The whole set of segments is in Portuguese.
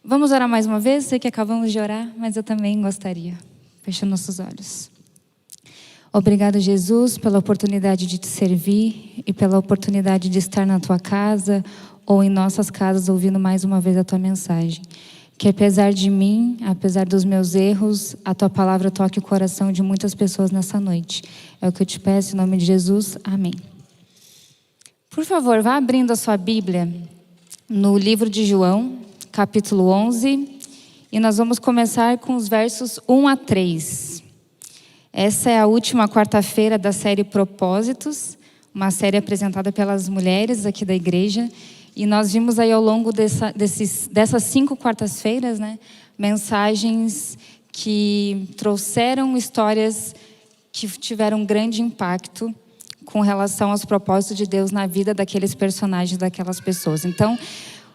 Vamos orar mais uma vez? Sei que acabamos de orar, mas eu também gostaria. Fecha nossos olhos. Obrigado, Jesus, pela oportunidade de te servir e pela oportunidade de estar na tua casa ou em nossas casas ouvindo mais uma vez a tua mensagem. Que apesar de mim, apesar dos meus erros, a tua palavra toque o coração de muitas pessoas nessa noite. É o que eu te peço em nome de Jesus. Amém. Por favor, vá abrindo a sua Bíblia no livro de João, capítulo 11, e nós vamos começar com os versos 1 a 3. Essa é a última quarta-feira da série Propósitos, uma série apresentada pelas mulheres aqui da igreja. E nós vimos aí ao longo dessas 5 quartas-feiras, né, mensagens que trouxeram histórias que tiveram um grande impacto com relação aos propósitos de Deus na vida daqueles personagens, daquelas pessoas. Então,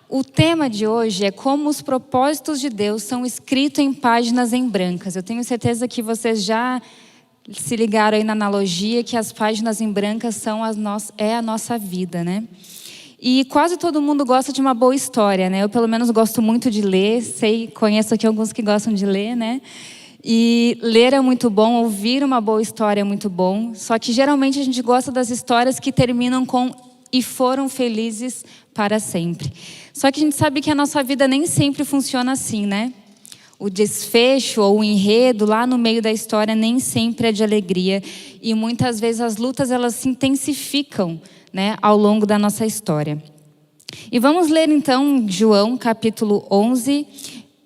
o tema de hoje é como os propósitos de Deus são escritos em páginas em brancas. Eu tenho certeza que vocês já se ligaram aí na analogia que as páginas em brancas são a nossa vida, né? E quase todo mundo gosta de uma boa história, né? Eu pelo menos gosto muito de ler, conheço aqui alguns que gostam de ler, né? E ler é muito bom, ouvir uma boa história é muito bom. Só que geralmente a gente gosta das histórias que terminam com "e foram felizes para sempre". Só que a gente sabe que a nossa vida nem sempre funciona assim, né? O desfecho ou o enredo lá no meio da história nem sempre é de alegria. E muitas vezes as lutas elas se intensificam, né, ao longo da nossa história. E vamos ler então João capítulo 11.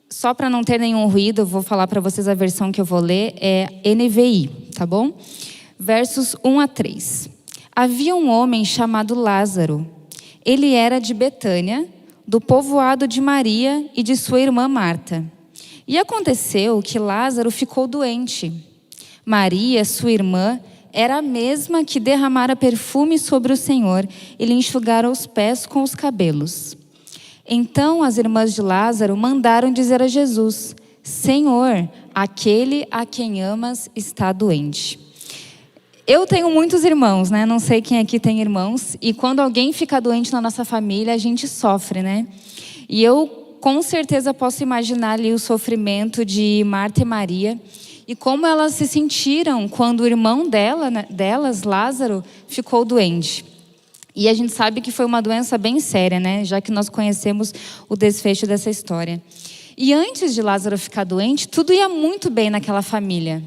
Só para não ter nenhum ruído, eu vou falar para vocês a versão que eu vou ler. É NVI, tá bom? Versos 1 a 3. Havia um homem chamado Lázaro. Ele era de Betânia, do povoado de Maria e de sua irmã Marta. E aconteceu que Lázaro ficou doente. Maria, sua irmã, era a mesma que derramara perfume sobre o Senhor e lhe enxugara os pés com os cabelos. Então as irmãs de Lázaro mandaram dizer a Jesus: Senhor, aquele a quem amas está doente. Eu tenho muitos irmãos, né? Não sei quem aqui tem irmãos. E quando alguém fica doente na nossa família, a gente sofre, né? E eu com certeza posso imaginar ali o sofrimento de Marta e Maria e como elas se sentiram quando o irmão delas, Lázaro, ficou doente. E a gente sabe que foi uma doença bem séria, né? Já que nós conhecemos o desfecho dessa história. E antes de Lázaro ficar doente, tudo ia muito bem naquela família.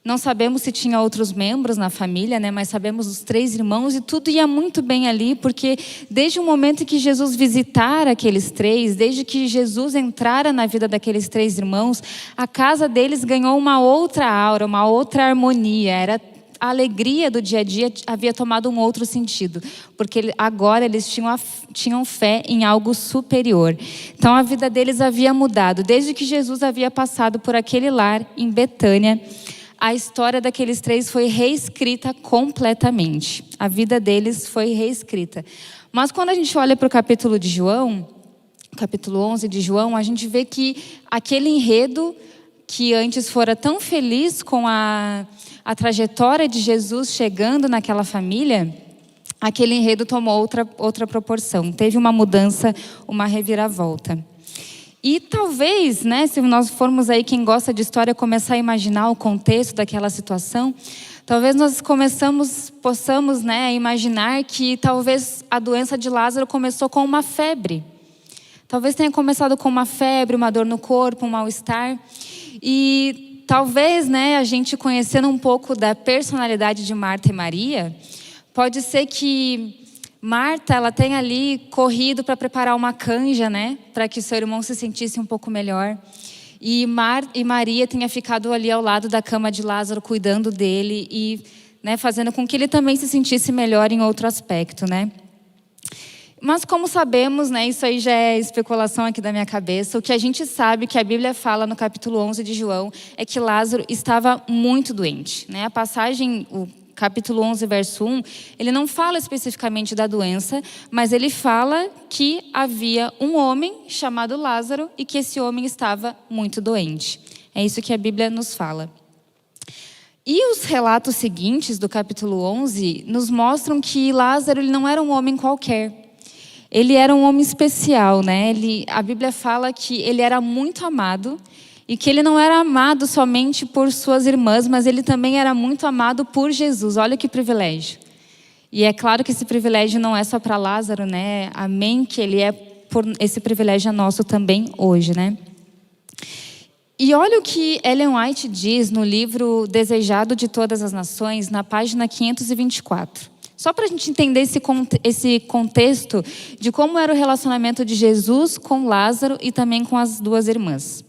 Não sabemos se tinha outros membros na família, né? Mas sabemos os 3 irmãos e tudo ia muito bem ali, porque desde o momento em que Jesus visitara aqueles 3, desde que Jesus entrara na vida daqueles 3 irmãos, a casa deles ganhou uma outra aura, uma outra harmonia. A alegria do dia a dia havia tomado um outro sentido, porque agora eles tinham fé em algo superior. Então a vida deles havia mudado. Desde que Jesus havia passado por aquele lar em Betânia, a história daqueles 3 foi reescrita completamente. A vida deles foi reescrita. Mas quando a gente olha para o capítulo de João, capítulo 11 de João, a gente vê que aquele enredo que antes fora tão feliz com a trajetória de Jesus chegando naquela família, aquele enredo tomou outra proporção. Teve uma mudança, uma reviravolta. E talvez, né, se nós formos aí, quem gosta de história, começar a imaginar o contexto daquela situação, talvez nós possamos, né, imaginar que talvez a doença de Lázaro começou com uma febre. Talvez tenha começado com uma febre, uma dor no corpo, um mal-estar. E talvez, né, a gente conhecendo um pouco da personalidade de Marta e Maria, pode ser que Marta, ela tem ali corrido para preparar uma canja, né? Para que seu irmão se sentisse um pouco melhor. E Maria tenha ficado ali ao lado da cama de Lázaro, cuidando dele e, né, fazendo com que ele também se sentisse melhor em outro aspecto, né? Mas como sabemos, né, isso aí já é especulação aqui da minha cabeça, o que a gente sabe que a Bíblia fala no capítulo 11 de João é que Lázaro estava muito doente, né? A passagem, capítulo 11, verso 1, ele não fala especificamente da doença, mas ele fala que havia um homem chamado Lázaro e que esse homem estava muito doente. É isso que a Bíblia nos fala. E os relatos seguintes do capítulo 11 nos mostram que Lázaro ele não era um homem qualquer. Ele era um homem especial, né? A Bíblia fala que ele era muito amado e que ele não era amado somente por suas irmãs, mas ele também era muito amado por Jesus. Olha que privilégio. E é claro que esse privilégio não é só para Lázaro, né? Amém, que ele é esse privilégio é nosso também hoje, né? E olha o que Ellen White diz no livro Desejado de Todas as Nações, na página 524. Só para a gente entender esse contexto de como era o relacionamento de Jesus com Lázaro e também com as duas irmãs.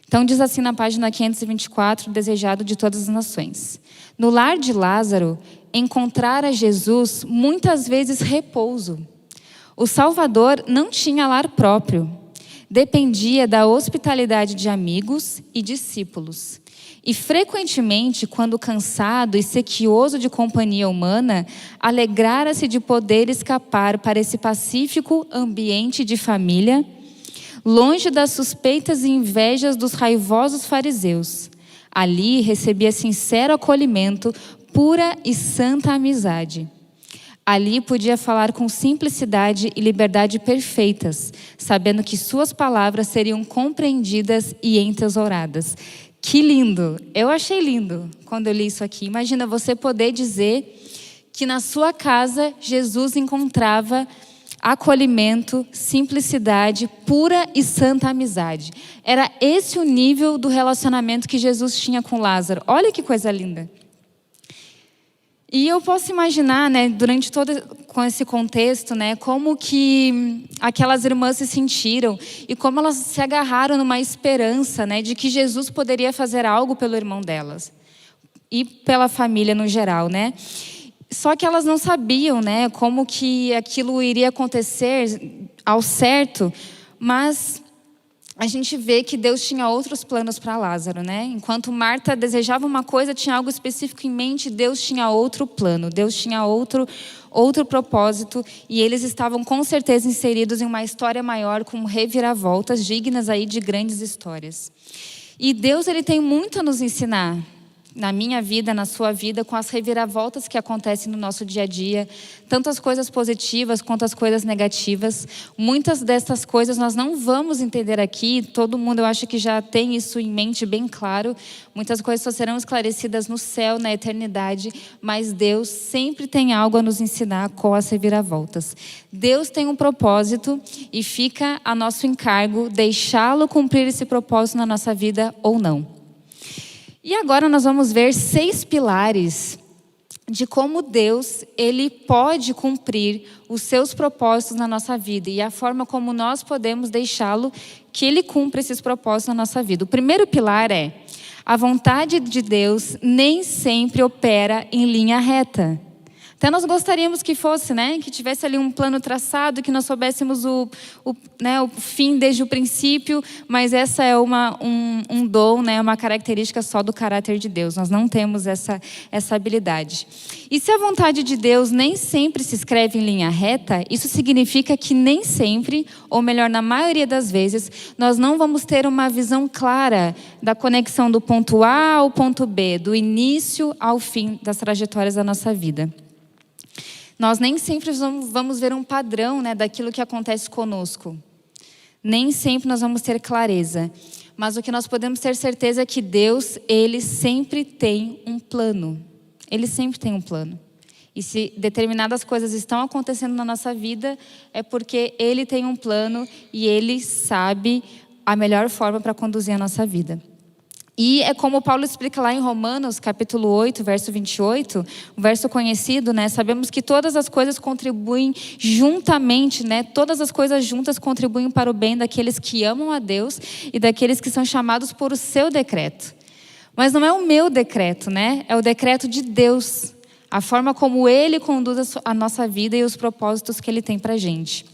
Então diz assim na página 524, Desejado de Todas as Nações. No lar de Lázaro, encontrara Jesus muitas vezes repouso. O Salvador não tinha lar próprio. Dependia da hospitalidade de amigos e discípulos. E frequentemente, quando cansado e sequioso de companhia humana, alegrara-se de poder escapar para esse pacífico ambiente de família, longe das suspeitas e invejas dos raivosos fariseus. Ali recebia sincero acolhimento, pura e santa amizade. Ali podia falar com simplicidade e liberdade perfeitas, sabendo que suas palavras seriam compreendidas e entesouradas. Que lindo! Eu achei lindo quando eu li isso aqui. Imagina você poder dizer que na sua casa Jesus encontrava acolhimento, simplicidade, pura e santa amizade. Era esse o nível do relacionamento que Jesus tinha com Lázaro. Olha que coisa linda! E eu posso imaginar, né, durante com esse contexto, né, como que aquelas irmãs se sentiram e como elas se agarraram numa esperança, né, de que Jesus poderia fazer algo pelo irmão delas e pela família no geral, né? Só que elas não sabiam, né, como que aquilo iria acontecer ao certo, mas a gente vê que Deus tinha outros planos para Lázaro, né? Enquanto Marta desejava uma coisa, tinha algo específico em mente, Deus tinha outro plano, Deus tinha outro propósito, e eles estavam com certeza inseridos em uma história maior, com reviravoltas dignas aí de grandes histórias. E Deus, ele tem muito a nos ensinar, na minha vida, na sua vida, com as reviravoltas que acontecem no nosso dia a dia, tanto as coisas positivas quanto as coisas negativas. Muitas dessas coisas nós não vamos entender aqui, todo mundo eu acho que já tem isso em mente bem claro. Muitas coisas só serão esclarecidas no céu, na eternidade, mas Deus sempre tem algo a nos ensinar com as reviravoltas. Deus tem um propósito e fica a nosso encargo deixá-lo cumprir esse propósito na nossa vida ou não. E agora nós vamos ver 6 pilares de como Deus, ele pode cumprir os seus propósitos na nossa vida e a forma como nós podemos deixá-lo que ele cumpra esses propósitos na nossa vida. O primeiro pilar é: a vontade de Deus nem sempre opera em linha reta. Até nós gostaríamos que fosse, né? Que tivesse ali um plano traçado, que nós soubéssemos o fim desde o princípio, mas essa é um dom, né? Uma característica só do caráter de Deus. Nós não temos essa habilidade. E se a vontade de Deus nem sempre se escreve em linha reta, isso significa que nem sempre, ou melhor, na maioria das vezes, nós não vamos ter uma visão clara da conexão do ponto A ao ponto B, do início ao fim das trajetórias da nossa vida. Nós nem sempre vamos ver um padrão, né, daquilo que acontece conosco. Nem sempre nós vamos ter clareza. Mas o que nós podemos ter certeza é que Deus, ele sempre tem um plano. Ele sempre tem um plano. E se determinadas coisas estão acontecendo na nossa vida, é porque ele tem um plano e ele sabe a melhor forma para conduzir a nossa vida. E é como Paulo explica lá em Romanos, capítulo 8, verso 28, um verso conhecido, né? Sabemos que todas as coisas contribuem juntamente, né? Todas as coisas juntas contribuem para o bem daqueles que amam a Deus e daqueles que são chamados por o seu decreto. Mas não é o meu decreto, né? É o decreto de Deus. A forma como ele conduz a nossa vida e os propósitos que ele tem para a gente.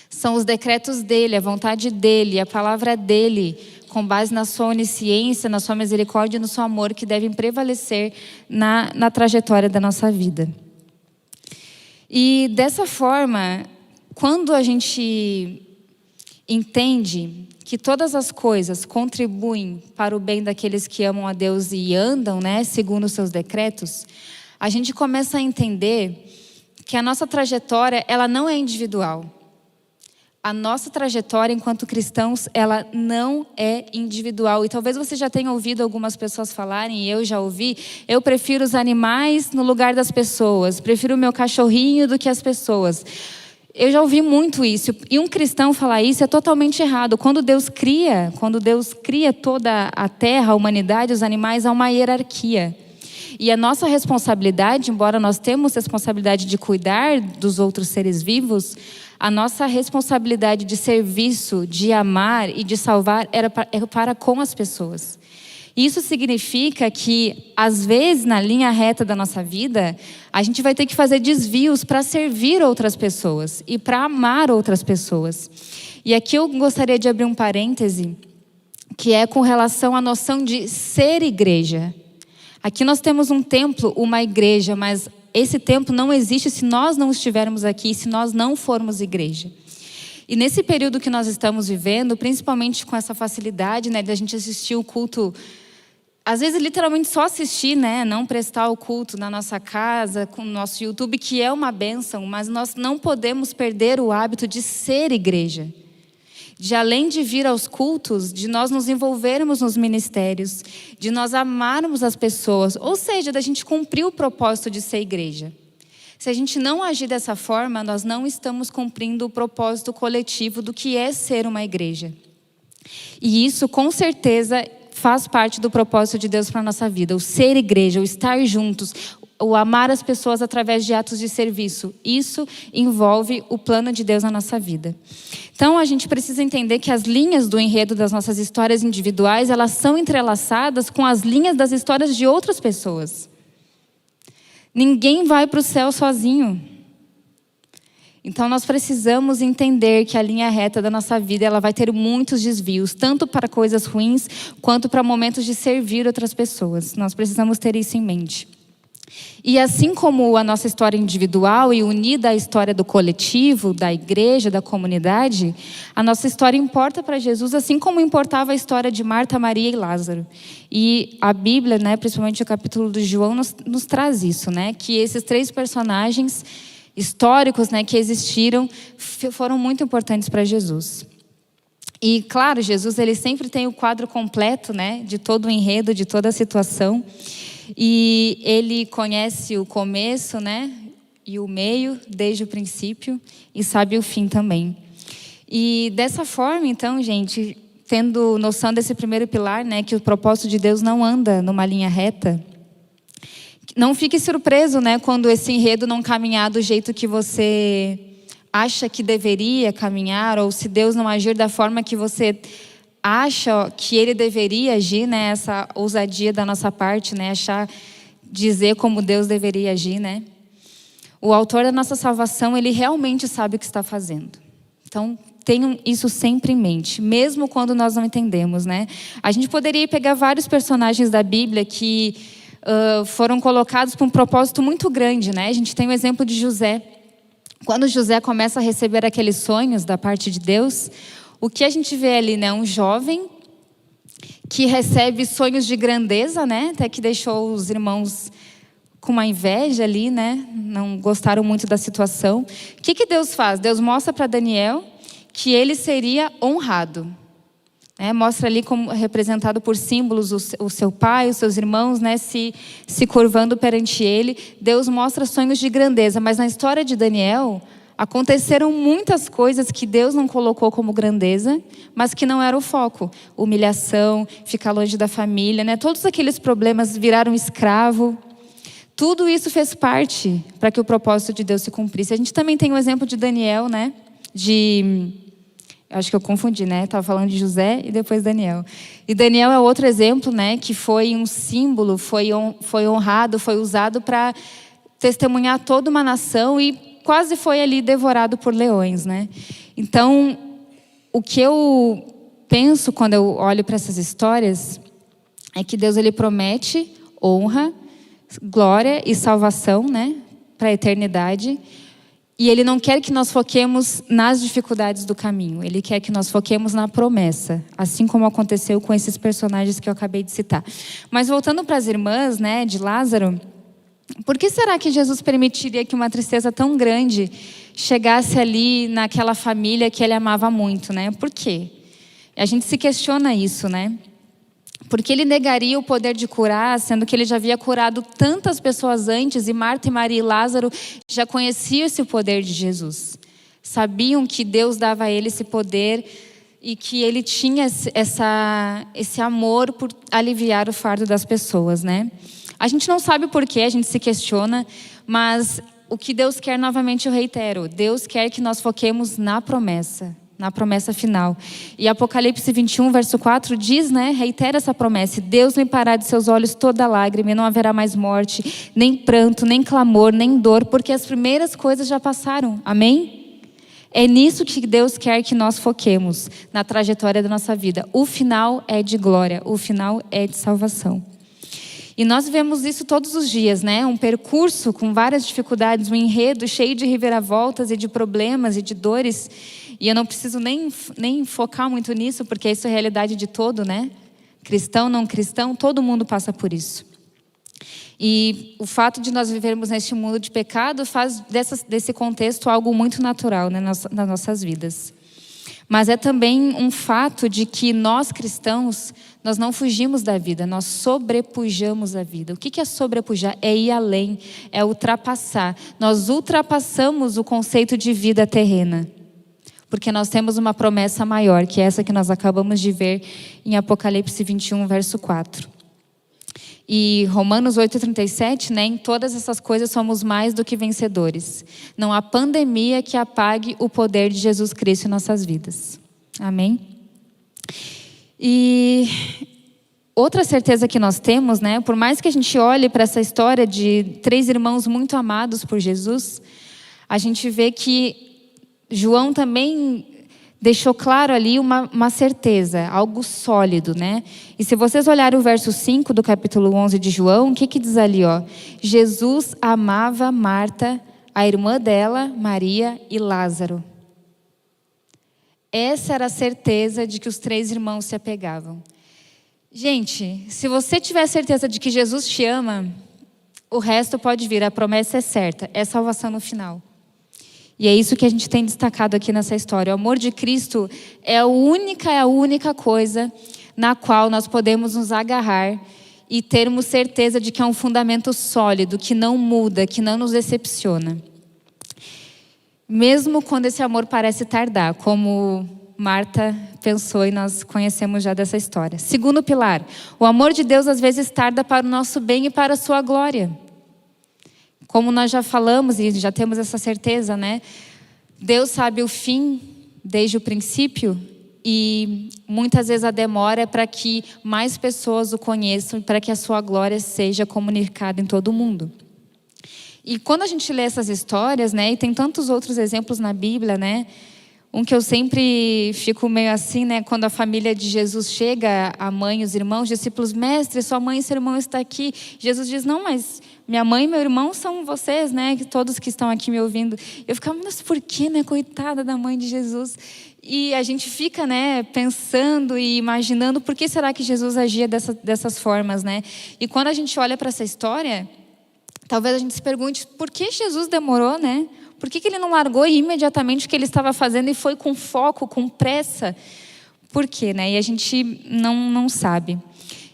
São os decretos dele, a vontade dele, a palavra dele, com base na sua onisciência, na sua misericórdia e no seu amor, que devem prevalecer na trajetória da nossa vida. E dessa forma, quando a gente entende que todas as coisas contribuem para o bem daqueles que amam a Deus e andam, né, segundo os seus decretos, a gente começa a entender que a nossa trajetória, ela não é individual. A nossa trajetória enquanto cristãos, ela não é individual. E talvez você já tenha ouvido algumas pessoas falarem, e eu já ouvi, eu prefiro os animais no lugar das pessoas, prefiro o meu cachorrinho do que as pessoas. Eu já ouvi muito isso. E um cristão falar isso é totalmente errado. Quando Deus cria toda a terra, a humanidade, os animais, há uma hierarquia. E a nossa responsabilidade, embora nós temos responsabilidade de cuidar dos outros seres vivos, a nossa responsabilidade de serviço, de amar e de salvar é para com as pessoas. Isso significa que, às vezes, na linha reta da nossa vida, a gente vai ter que fazer desvios para servir outras pessoas e para amar outras pessoas. E aqui eu gostaria de abrir um parêntese, que é com relação à noção de ser igreja. Aqui nós temos um templo, uma igreja, mas esse templo não existe se nós não estivermos aqui, se nós não formos igreja. E nesse período que nós estamos vivendo, principalmente com essa facilidade, né, de a gente assistir o culto, às vezes literalmente só assistir, né, não prestar o culto na nossa casa, com o nosso YouTube, que é uma bênção, mas nós não podemos perder o hábito de ser igreja. De além de vir aos cultos, de nós nos envolvermos nos ministérios, de nós amarmos as pessoas, ou seja, da gente cumprir o propósito de ser igreja. Se a gente não agir dessa forma, nós não estamos cumprindo o propósito coletivo do que é ser uma igreja. E isso, com certeza, faz parte do propósito de Deus para a nossa vida. O ser igreja, o estar juntos, o amar as pessoas através de atos de serviço. Isso envolve o plano de Deus na nossa vida. Então, a gente precisa entender que as linhas do enredo das nossas histórias individuais, elas são entrelaçadas com as linhas das histórias de outras pessoas. Ninguém vai para o céu sozinho. Então, nós precisamos entender que a linha reta da nossa vida, ela vai ter muitos desvios, tanto para coisas ruins, quanto para momentos de servir outras pessoas. Nós precisamos ter isso em mente. E assim como a nossa história individual e unida à história do coletivo, da igreja, da comunidade, a nossa história importa para Jesus, assim como importava a história de Marta, Maria e Lázaro. E a Bíblia, né, principalmente o capítulo de João, nos traz isso, né, que esses três personagens históricos, né, que existiram, foram muito importantes para Jesus. E claro, Jesus, ele sempre tem o quadro completo, né, de todo o enredo, de toda a situação. E ele conhece o começo, né, e o meio, desde o princípio, e sabe o fim também. E dessa forma, então, gente, tendo noção desse primeiro pilar, né, que o propósito de Deus não anda numa linha reta, não fique surpreso, né, quando esse enredo não caminhar do jeito que você acha que deveria caminhar, ou se Deus não agir da forma que você acha que ele deveria agir, né? Essa ousadia da nossa parte, né? Dizer como Deus deveria agir, né? O autor da nossa salvação, ele realmente sabe o que está fazendo. Então, tenham isso sempre em mente, mesmo quando nós não entendemos, né? A gente poderia pegar vários personagens da Bíblia que foram colocados para um propósito muito grande, né? A gente tem o exemplo de José. Quando José começa a receber aqueles sonhos da parte de Deus, o que a gente vê ali, né? Um jovem que recebe sonhos de grandeza, né? Até que deixou os irmãos com uma inveja ali, né? Não gostaram muito da situação. O que Deus faz? Deus mostra para Daniel que ele seria honrado. Mostra ali como representado por símbolos o seu pai, os seus irmãos, né? Se curvando perante ele. Deus mostra sonhos de grandeza. Mas na história de Daniel, aconteceram muitas coisas que Deus não colocou como grandeza, mas que não era o foco. Humilhação, ficar longe da família, né? Todos aqueles problemas, viraram escravo. Tudo isso fez parte para que o propósito de Deus se cumprisse. A gente também tem o exemplo de Daniel, né? Acho que eu confundi, né? Estava falando de José e depois Daniel. E Daniel é outro exemplo, né? Que foi um símbolo, foi honrado, foi usado para testemunhar toda uma nação e quase foi ali devorado por leões, né? Então, o que eu penso quando eu olho para essas histórias é que Deus, ele promete honra, glória e salvação, né? Para a eternidade. E ele não quer que nós foquemos nas dificuldades do caminho. Ele quer que nós foquemos na promessa. Assim como aconteceu com esses personagens que eu acabei de citar. Mas voltando para as irmãs, né, de Lázaro, Por que será que Jesus permitiria que uma tristeza tão grande chegasse ali naquela família que ele amava muito, né? Por quê? A gente se questiona isso, né? Porque ele negaria o poder de curar, sendo que ele já havia curado tantas pessoas antes, e Marta, e Maria e Lázaro já conheciam esse poder de Jesus. Sabiam que Deus dava a ele esse poder e que ele tinha esse amor por aliviar o fardo das pessoas, né? A gente não sabe por quê, a gente se questiona, mas o que Deus quer, novamente eu reitero, Deus quer que nós foquemos na promessa final. E Apocalipse 21, verso 4 diz, né, reitera essa promessa: Deus limpará de seus olhos toda lágrima, e não haverá mais morte, nem pranto, nem clamor, nem dor, porque as primeiras coisas já passaram. Amém? É nisso que Deus quer que nós foquemos, na trajetória da nossa vida. O final é de glória, o final é de salvação. E nós vemos isso todos os dias, né? Um percurso com várias dificuldades, um enredo cheio de reviravoltas e de problemas e de dores. E eu não preciso nem focar muito nisso, porque isso é a realidade de todo, né? Cristão, não cristão, todo mundo passa por isso. E o fato de nós vivermos neste mundo de pecado faz desse contexto algo muito natural, né, nas nossas vidas. Mas é também um fato de que nós cristãos, nós não fugimos da vida, nós sobrepujamos a vida. O que é sobrepujar? É ir além, é ultrapassar. Nós ultrapassamos o conceito de vida terrena. Porque nós temos uma promessa maior, que é essa que nós acabamos de ver em Apocalipse 21, verso 4. E Romanos 8,37, né? Em todas essas coisas somos mais do que vencedores. Não há pandemia que apague o poder de Jesus Cristo em nossas vidas. Amém? E outra certeza que nós temos, né? Por mais que a gente olhe para essa história de 3 irmãos muito amados por Jesus, a gente vê que João também deixou claro ali uma certeza, algo sólido, né? E se vocês olharem o verso 5 do capítulo 11 de João, o que diz ali, ó? Jesus amava Marta, a irmã dela, Maria e Lázaro. Essa era a certeza de que os 3 irmãos se apegavam. Gente, se você tiver certeza de que Jesus te ama, o resto pode vir, a promessa é certa, é salvação no final. E é isso que a gente tem destacado aqui nessa história. O amor de Cristo é a única coisa na qual nós podemos nos agarrar e termos certeza de que é um fundamento sólido, que não muda, que não nos decepciona. Mesmo quando esse amor parece tardar, como Marta pensou e nós conhecemos já dessa história. Segundo pilar, o amor de Deus às vezes tarda para o nosso bem e para a sua glória. Como nós já falamos e já temos essa certeza, né? Deus sabe o fim desde o princípio e muitas vezes a demora é para que mais pessoas o conheçam e para que a sua glória seja comunicada em todo o mundo. E quando a gente lê essas histórias, né? E tem tantos outros exemplos na Bíblia, né? Um que eu sempre fico meio assim, né? Quando a família de Jesus chega, a mãe, os irmãos, os discípulos: mestre, sua mãe e seu irmão estão aqui. Jesus diz: não, mas minha mãe e meu irmão são vocês, né? Todos que estão aqui me ouvindo. Eu ficava: mas por que, né? Coitada da mãe de Jesus. E a gente fica, né, pensando e imaginando por que será que Jesus agia dessas formas, né? E quando a gente olha para essa história, talvez a gente se pergunte: por que Jesus demorou, né? Por que ele não largou imediatamente o que ele estava fazendo e foi com foco, com pressa? Por quê, né? E a gente não sabe.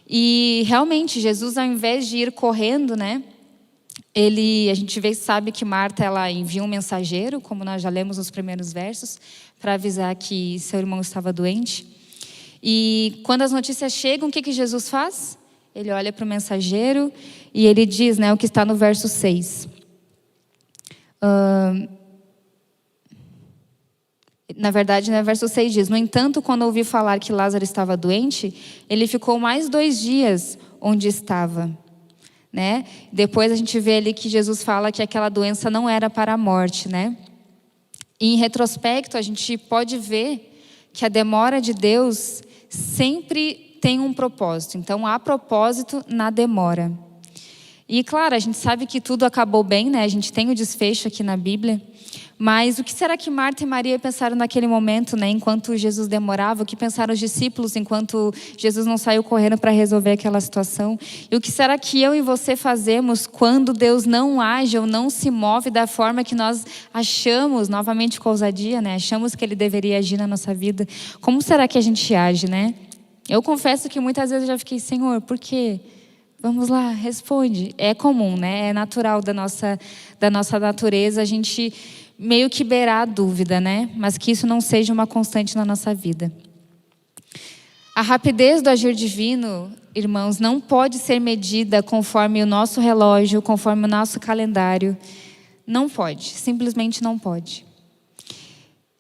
E realmente, Jesus, ao invés de ir correndo, né? A gente sabe que Marta, ela envia um mensageiro, como nós já lemos nos primeiros versos, para avisar que seu irmão estava doente. E quando as notícias chegam, o que Jesus faz? Ele olha para o mensageiro e ele diz, né, o que está no verso 6. Na verdade, né, verso 6 diz: no entanto, quando ouviu falar que Lázaro estava doente, ele ficou mais 2 dias onde estava, né? Depois a gente vê ali que Jesus fala que aquela doença não era para a morte, né? E em retrospecto, a gente pode ver que a demora de Deus sempre tem um propósito. Então, há propósito na demora. E claro, a gente sabe que tudo acabou bem, né? A gente tem o desfecho aqui na Bíblia. Mas o que será que Marta e Maria pensaram naquele momento, né? Enquanto Jesus demorava? O que pensaram os discípulos enquanto Jesus não saiu correndo para resolver aquela situação? E o que será que eu e você fazemos quando Deus não age ou não se move da forma que nós achamos, novamente com ousadia, né? Achamos que Ele deveria agir na nossa vida? Como será que a gente age, né? Eu confesso que muitas vezes eu já fiquei, Senhor, por quê? Vamos lá, responde. É comum, né? É natural da nossa natureza a gente meio que beirar a dúvida, né? Mas que isso não seja uma constante na nossa vida. A rapidez do agir divino, irmãos, não pode ser medida conforme o nosso relógio, conforme o nosso calendário. Não pode, simplesmente não pode.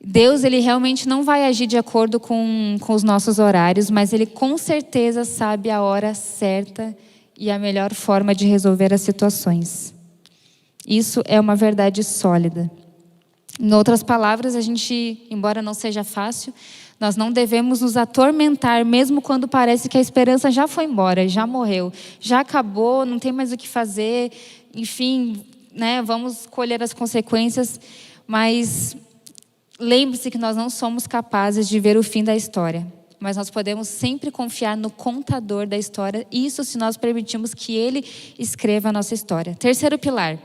Deus, Ele realmente não vai agir de acordo com os nossos horários, mas Ele com certeza sabe a hora certa e a melhor forma de resolver as situações. Isso é uma verdade sólida. Em outras palavras, a gente, embora não seja fácil, nós não devemos nos atormentar, mesmo quando parece que a esperança já foi embora, já morreu, já acabou, não tem mais o que fazer, enfim, né, vamos colher as consequências, mas lembre-se que nós não somos capazes de ver o fim da história, mas nós podemos sempre confiar no contador da história, isso se nós permitirmos que Ele escreva a nossa história. Terceiro pilar.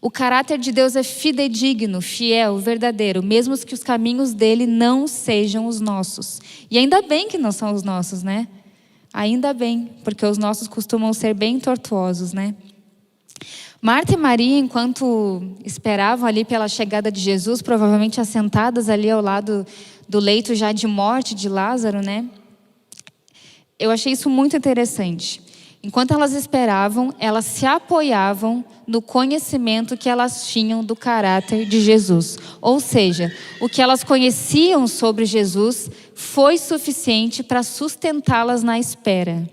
O caráter de Deus é fidedigno, fiel, verdadeiro, mesmo que os caminhos dele não sejam os nossos. E ainda bem que não são os nossos, né? Ainda bem, porque os nossos costumam ser bem tortuosos, né? Marta e Maria, enquanto esperavam ali pela chegada de Jesus, provavelmente assentadas ali ao lado do leito já de morte de Lázaro, né? Eu achei isso muito interessante. Enquanto elas esperavam, elas se apoiavam no conhecimento que elas tinham do caráter de Jesus. Ou seja, o que elas conheciam sobre Jesus foi suficiente para sustentá-las na espera.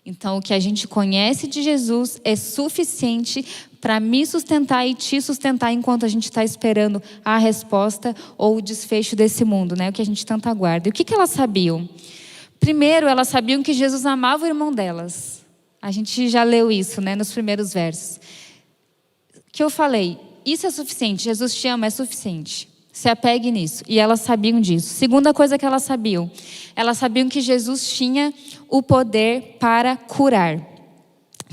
Então, o que a gente conhece de Jesus é suficiente para me sustentar e te sustentar enquanto a gente está esperando a resposta ou o desfecho desse mundo, né? O que a gente tanto aguarda. E o que elas sabiam? Primeiro, elas sabiam que Jesus amava o irmão delas. A gente já leu isso, né, nos primeiros versos. Que eu falei, isso é suficiente, Jesus te ama, é suficiente. Se apegue nisso. E elas sabiam disso. Segunda coisa que elas sabiam que Jesus tinha o poder para curar.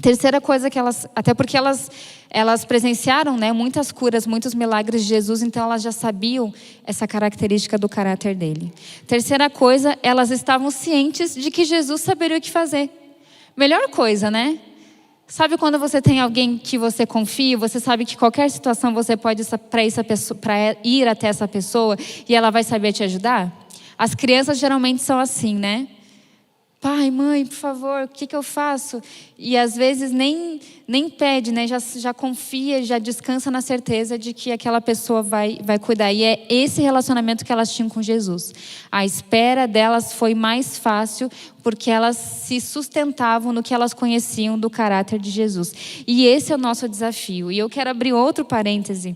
Terceira coisa que elas, até porque elas presenciaram, né, muitas curas, muitos milagres de Jesus, então elas já sabiam essa característica do caráter dele. Terceira coisa, elas estavam cientes de que Jesus saberia o que fazer. Melhor coisa, né? Sabe quando você tem alguém que você confia, você sabe que qualquer situação você pode ir para ir até essa pessoa e ela vai saber te ajudar? As crianças geralmente são assim, né? Pai, mãe, por favor, o que eu faço? E às vezes nem pede, né? Já confia, já descansa na certeza de que aquela pessoa vai cuidar. E é esse relacionamento que elas tinham com Jesus. A espera delas foi mais fácil porque elas se sustentavam no que elas conheciam do caráter de Jesus. E esse é o nosso desafio. E eu quero abrir outro parêntese,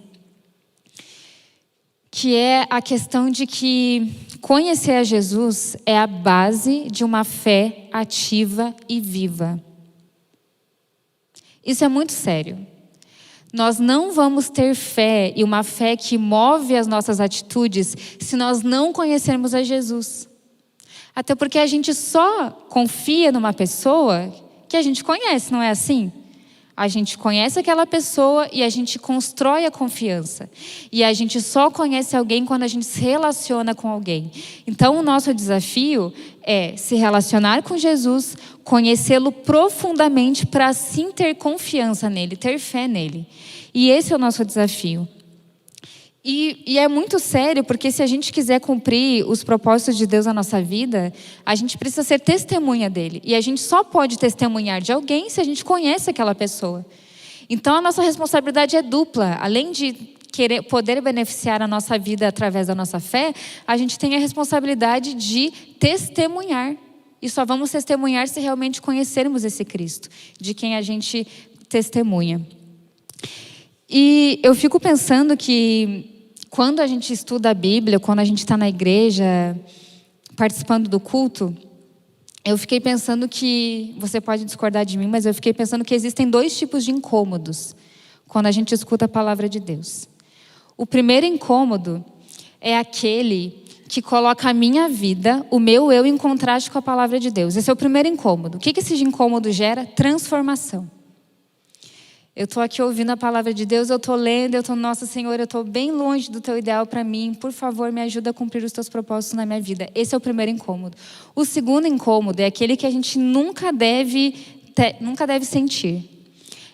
que é a questão de que conhecer a Jesus é a base de uma fé ativa e viva. Isso é muito sério. Nós não vamos ter fé e uma fé que move as nossas atitudes se nós não conhecermos a Jesus. Até porque a gente só confia numa pessoa que a gente conhece, não é assim? A gente conhece aquela pessoa e a gente constrói a confiança. E a gente só conhece alguém quando a gente se relaciona com alguém. Então, o nosso desafio é se relacionar com Jesus, conhecê-lo profundamente para assim ter confiança nele, ter fé nele. E esse é o nosso desafio. E é muito sério, porque se a gente quiser cumprir os propósitos de Deus na nossa vida, a gente precisa ser testemunha dele. E a gente só pode testemunhar de alguém se a gente conhece aquela pessoa. Então a nossa responsabilidade é dupla. Além de poder beneficiar a nossa vida através da nossa fé, a gente tem a responsabilidade de testemunhar. E só vamos testemunhar se realmente conhecermos esse Cristo, de quem a gente testemunha. E eu fico pensando que quando a gente estuda a Bíblia, quando a gente está na igreja, participando do culto, eu fiquei pensando que, você pode discordar de mim, mas eu fiquei pensando que existem 2 tipos de incômodos quando a gente escuta a palavra de Deus. O primeiro incômodo é aquele que coloca a minha vida, o meu eu, em contraste com a palavra de Deus. Esse é o primeiro incômodo. O que esse incômodo gera? Transformação. Eu estou aqui ouvindo a palavra de Deus, eu estou lendo, eu estou, nossa Senhor, eu estou bem longe do teu ideal para mim, por favor, me ajuda a cumprir os teus propósitos na minha vida. Esse é o primeiro incômodo. O segundo incômodo é aquele que a gente nunca deve sentir.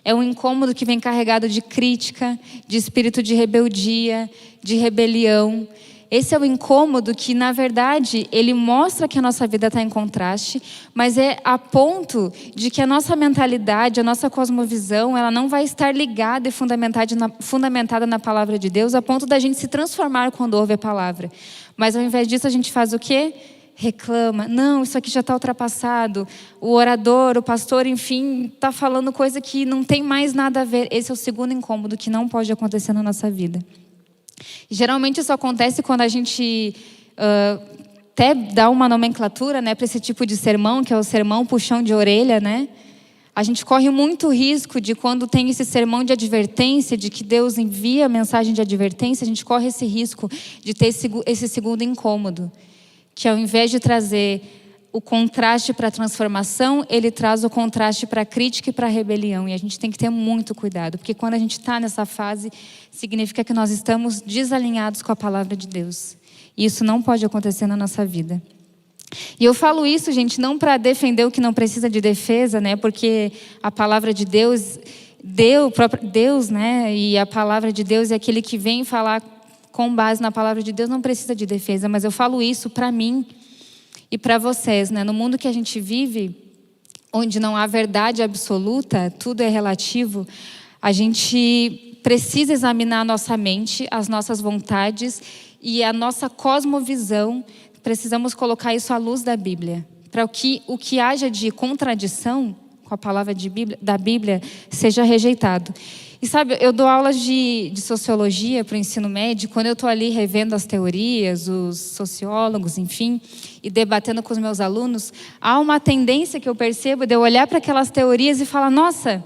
É um incômodo que vem carregado de crítica, de espírito de rebeldia, de rebelião. Esse é o incômodo que, na verdade, ele mostra que a nossa vida está em contraste, mas é a ponto de que a nossa mentalidade, a nossa cosmovisão, ela não vai estar ligada e fundamentada na palavra de Deus, a ponto da gente se transformar quando ouve a palavra. Mas ao invés disso, a gente faz o quê? Reclama. Não, isso aqui já está ultrapassado. O orador, o pastor, enfim, está falando coisa que não tem mais nada a ver. Esse é o segundo incômodo que não pode acontecer na nossa vida. Geralmente isso acontece quando a gente até dá uma nomenclatura, né, para esse tipo de sermão, que é o sermão puxão de orelha, né? A gente corre muito risco de, quando tem esse sermão de advertência, de que Deus envia mensagem de advertência, a gente corre esse risco de ter esse segundo incômodo, que ao invés de trazer o contraste para a transformação, ele traz o contraste para a crítica e para a rebelião. E a gente tem que ter muito cuidado, porque quando a gente está nessa fase, significa que nós estamos desalinhados com a palavra de Deus. E isso não pode acontecer na nossa vida. E eu falo isso, gente, não para defender o que não precisa de defesa, né? Porque a palavra de Deus, o próprio Deus, né? E a palavra de Deus é aquele que vem falar com base na palavra de Deus, não precisa de defesa. Mas eu falo isso para mim e para vocês, né? No mundo que a gente vive, onde não há verdade absoluta, tudo é relativo, a gente precisa examinar a nossa mente, as nossas vontades e a nossa cosmovisão. Precisamos colocar isso à luz da Bíblia, para o que haja de contradição com a palavra da Bíblia seja rejeitado. E sabe, eu dou aulas de sociologia para o ensino médio. Quando eu estou ali revendo as teorias, os sociólogos, enfim, e debatendo com os meus alunos, há uma tendência que eu percebo de eu olhar para aquelas teorias e falar: nossa,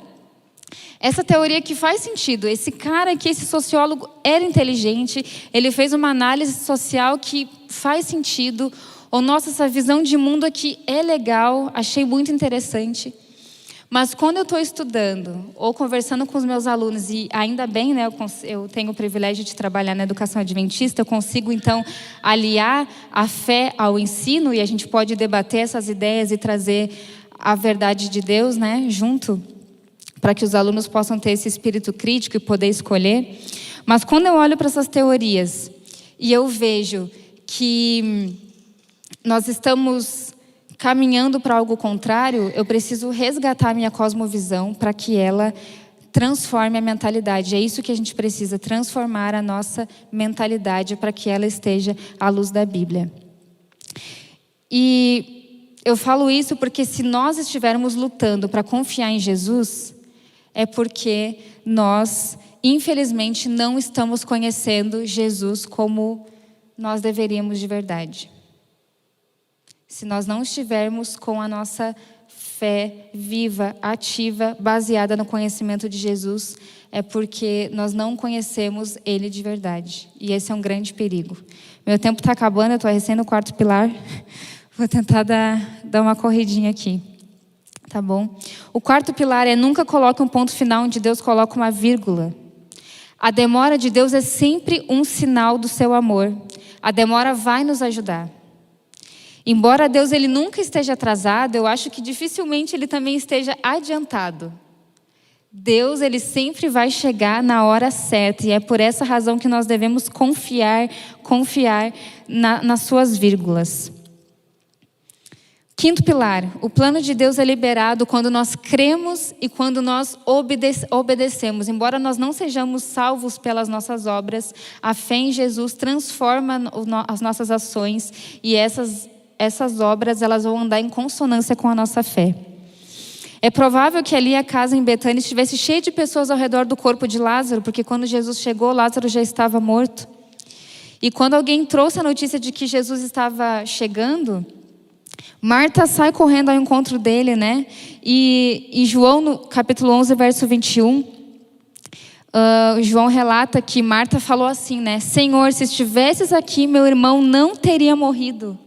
essa teoria aqui faz sentido. Esse cara aqui, esse sociólogo, era inteligente, ele fez uma análise social que faz sentido. Ou nossa, essa visão de mundo aqui é legal, achei muito interessante. Mas quando eu estou estudando ou conversando com os meus alunos, e ainda bem, né, eu tenho o privilégio de trabalhar na educação adventista, eu consigo então aliar a fé ao ensino, e a gente pode debater essas ideias e trazer a verdade de Deus, né, junto, para que os alunos possam ter esse espírito crítico e poder escolher. Mas quando eu olho para essas teorias e eu vejo que nós estamos caminhando para algo contrário, eu preciso resgatar a minha cosmovisão para que ela transforme a mentalidade. É isso que a gente precisa, transformar a nossa mentalidade para que ela esteja à luz da Bíblia. E eu falo isso porque se nós estivermos lutando para confiar em Jesus, é porque nós, infelizmente, não estamos conhecendo Jesus como nós deveríamos de verdade. Se nós não estivermos com a nossa fé viva, ativa, baseada no conhecimento de Jesus, é porque nós não conhecemos Ele de verdade. E esse é um grande perigo. Meu tempo está acabando, eu estou recém no 4º pilar. Vou tentar dar uma corridinha aqui. Tá bom? O 4º pilar é: nunca coloque um ponto final onde Deus coloca uma vírgula. A demora de Deus é sempre um sinal do seu amor. A demora vai nos ajudar. Embora Deus ele nunca esteja atrasado, eu acho que dificilmente ele também esteja adiantado. Deus ele sempre vai chegar na hora certa, e é por essa razão que nós devemos confiar nas suas vírgulas. 5º pilar: o plano de Deus é liberado quando nós cremos e quando nós obedecemos. Embora nós não sejamos salvos pelas nossas obras, a fé em Jesus transforma as nossas ações, e essas obras elas vão andar em consonância com a nossa fé. É provável que ali a casa em Betânia estivesse cheia de pessoas ao redor do corpo de Lázaro, porque quando Jesus chegou, Lázaro já estava morto. E quando alguém trouxe a notícia de que Jesus estava chegando, Marta sai correndo ao encontro dele, né? E em João, no capítulo 11, verso 21, João relata que Marta falou assim, né? Senhor, se estivesses aqui, meu irmão não teria morrido.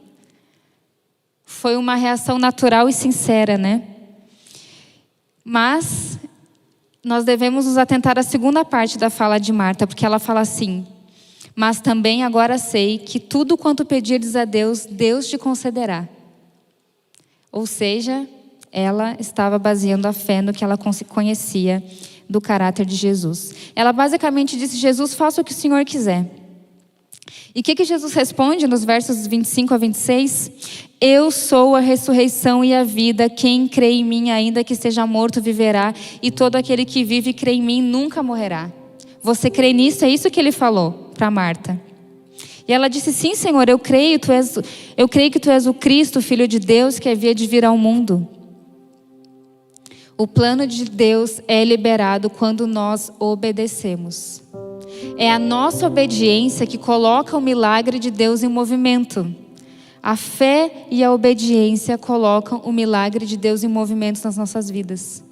Foi uma reação natural e sincera, né? Mas nós devemos nos atentar à segunda parte da fala de Marta, porque ela fala assim: mas também agora sei que tudo quanto pedires a Deus, Deus te concederá. Ou seja, ela estava baseando a fé no que ela conhecia do caráter de Jesus. Ela basicamente disse: Jesus, faça o que o Senhor quiser. E o que Jesus responde nos versos 25 a 26? Eu sou a ressurreição e a vida. Quem crê em mim, ainda que esteja morto, viverá. E todo aquele que vive e crê em mim nunca morrerá. Você crê nisso? É isso que ele falou para Marta. E ela disse: sim, Senhor, eu creio que tu és o Cristo, o Filho de Deus, que havia de vir ao mundo. O plano de Deus é liberado quando nós obedecemos. É a nossa obediência que coloca o milagre de Deus em movimento. A fé e a obediência colocam o milagre de Deus em movimento nas nossas vidas.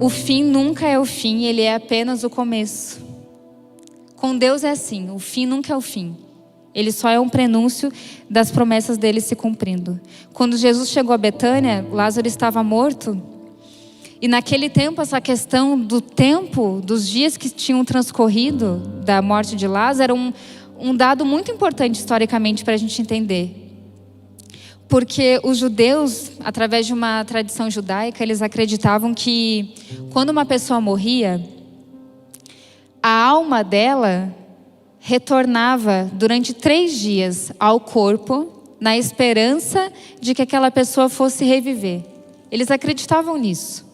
O fim nunca é o fim, ele é apenas o começo. Com Deus é assim, o fim nunca é o fim. Ele só é um prenúncio das promessas dele se cumprindo. Quando Jesus chegou a Betânia, Lázaro estava morto. E naquele tempo, essa questão do tempo, dos dias que tinham transcorrido da morte de Lázaro, era um dado muito importante historicamente para a gente entender. Porque os judeus, através de uma tradição judaica, eles acreditavam que quando uma pessoa morria, a alma dela retornava durante 3 dias ao corpo, na esperança de que aquela pessoa fosse reviver. Eles acreditavam nisso.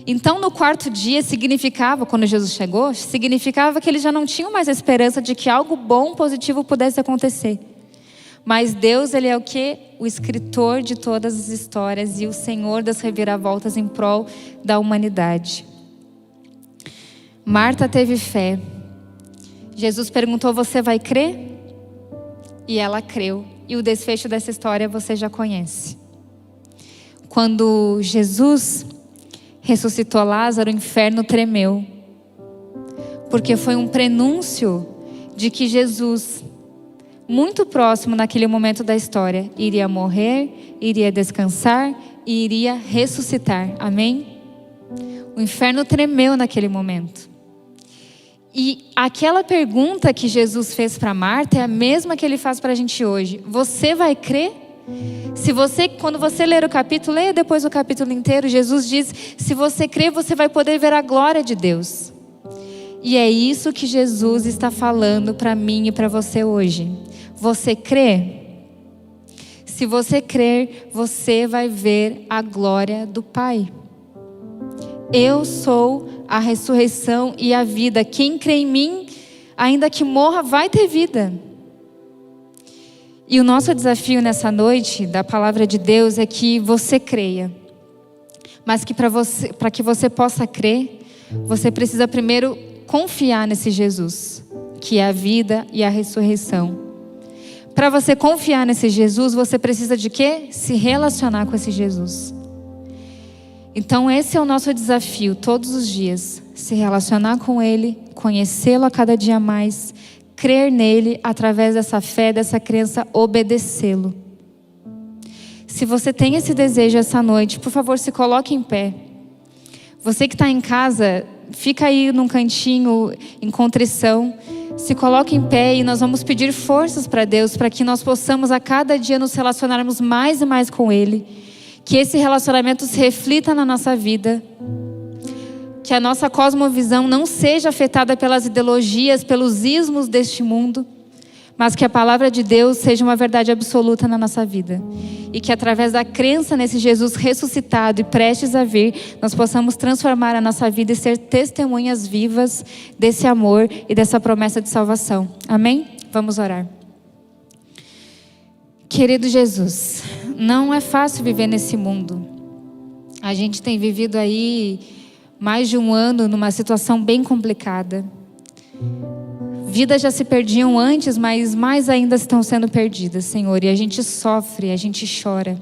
Então, no 4º dia, significava, quando Jesus chegou, significava que eles já não tinham mais a esperança de que algo bom, positivo pudesse acontecer. Mas Deus, ele é o quê? O escritor de todas as histórias e o Senhor das reviravoltas em prol da humanidade. Marta teve fé. Jesus perguntou: você vai crer? E ela creu. E o desfecho dessa história você já conhece. Quando Jesus ressuscitou Lázaro, o inferno tremeu. Porque foi um prenúncio de que Jesus, muito próximo naquele momento da história, iria morrer, iria descansar e iria ressuscitar. Amém? O inferno tremeu naquele momento. E aquela pergunta que Jesus fez para Marta é a mesma que ele faz para a gente hoje. Você vai crer? Quando você ler o capítulo, leia depois o capítulo inteiro. Jesus diz: se você crer, você vai poder ver a glória de Deus. E é isso que Jesus está falando para mim e para você hoje. Você crê? Se você crer, você vai ver a glória do Pai. Eu sou a ressurreição e a vida. Quem crê em mim, ainda que morra, vai ter vida. E o nosso desafio nessa noite da palavra de Deus é que você creia. Mas que para que você possa crer, você precisa primeiro confiar nesse Jesus, que é a vida e a ressurreição. Para você confiar nesse Jesus, você precisa de quê? Se relacionar com esse Jesus. Então esse é o nosso desafio todos os dias. Se relacionar com Ele, conhecê-lo a cada dia mais, crer nele, através dessa fé, dessa crença, obedecê-lo. Se você tem esse desejo essa noite, por favor, se coloque em pé. Você que está em casa, fica aí num cantinho em contrição. Se coloque em pé e nós vamos pedir forças para Deus, para que nós possamos a cada dia nos relacionarmos mais e mais com Ele. Que esse relacionamento se reflita na nossa vida. Que a nossa cosmovisão não seja afetada pelas ideologias, pelos ismos deste mundo, mas que a palavra de Deus seja uma verdade absoluta na nossa vida. E que através da crença nesse Jesus ressuscitado e prestes a vir, nós possamos transformar a nossa vida e ser testemunhas vivas desse amor e dessa promessa de salvação. Amém? Vamos orar. Querido Jesus, não é fácil viver nesse mundo. A gente tem vivido aí mais de um ano numa situação bem complicada. Vidas já se perdiam antes, mas mais ainda estão sendo perdidas, Senhor. E a gente sofre, a gente chora.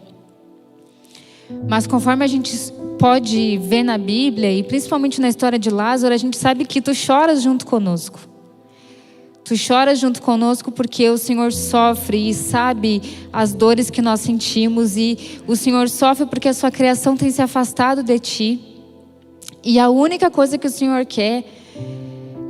Mas conforme a gente pode ver na Bíblia, e principalmente na história de Lázaro, a gente sabe que tu choras junto conosco. Tu choras junto conosco porque o Senhor sofre e sabe as dores que nós sentimos. E o Senhor sofre porque a sua criação tem se afastado de ti. E a única coisa que o Senhor quer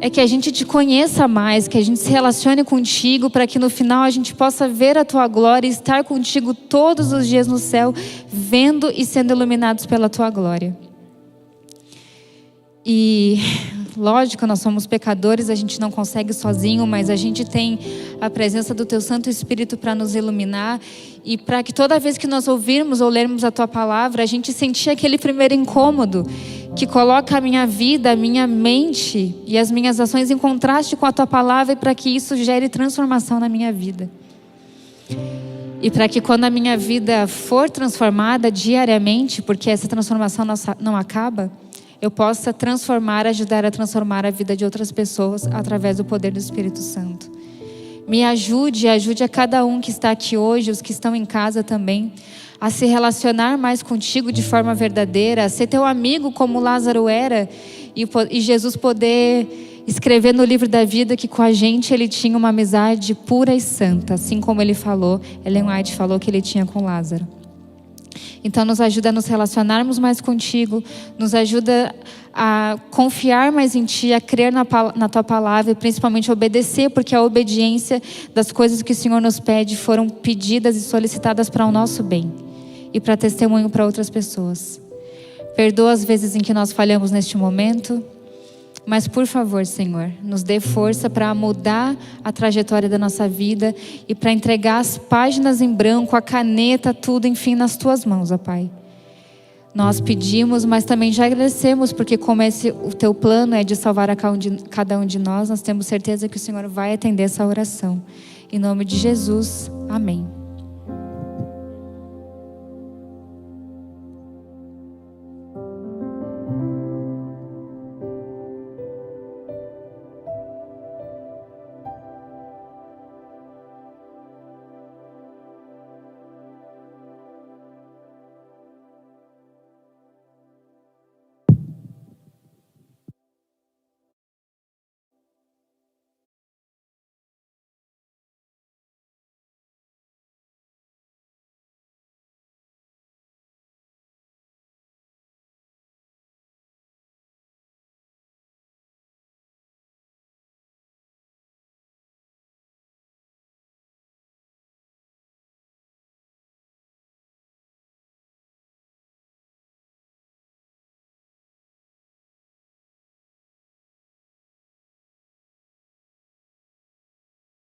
é que a gente te conheça mais, que a gente se relacione contigo, para que no final a gente possa ver a tua glória e estar contigo todos os dias no céu, vendo e sendo iluminados pela tua glória. E lógico, nós somos pecadores, a gente não consegue sozinho, mas a gente tem a presença do teu Santo Espírito para nos iluminar e para que toda vez que nós ouvirmos ou lermos a tua palavra, a gente sentir aquele primeiro incômodo que coloca a minha vida, a minha mente e as minhas ações em contraste com a tua palavra, e para que isso gere transformação na minha vida. E para que quando a minha vida for transformada diariamente, porque essa transformação não acaba, eu possa ajudar a transformar a vida de outras pessoas através do poder do Espírito Santo. Me ajude a cada um que está aqui hoje, os que estão em casa também, a se relacionar mais contigo de forma verdadeira, a ser teu amigo como Lázaro era, e Jesus poder escrever no livro da vida que com a gente ele tinha uma amizade pura e santa, assim como ele falou, Ellen White falou que ele tinha com Lázaro. Então nos ajuda a nos relacionarmos mais contigo, nos ajuda a confiar mais em ti, a crer na tua palavra e principalmente obedecer, porque a obediência das coisas que o Senhor nos pede foram pedidas e solicitadas para o nosso bem e para testemunho para outras pessoas. Perdoa as vezes em que nós falhamos neste momento, mas por favor, Senhor, nos dê força para mudar a trajetória da nossa vida e para entregar as páginas em branco, a caneta, tudo, enfim, nas tuas mãos, ó Pai. Nós pedimos, mas também já agradecemos, porque como o teu plano é de salvar a cada um de nós temos certeza que o Senhor vai atender essa oração. Em nome de Jesus, amém.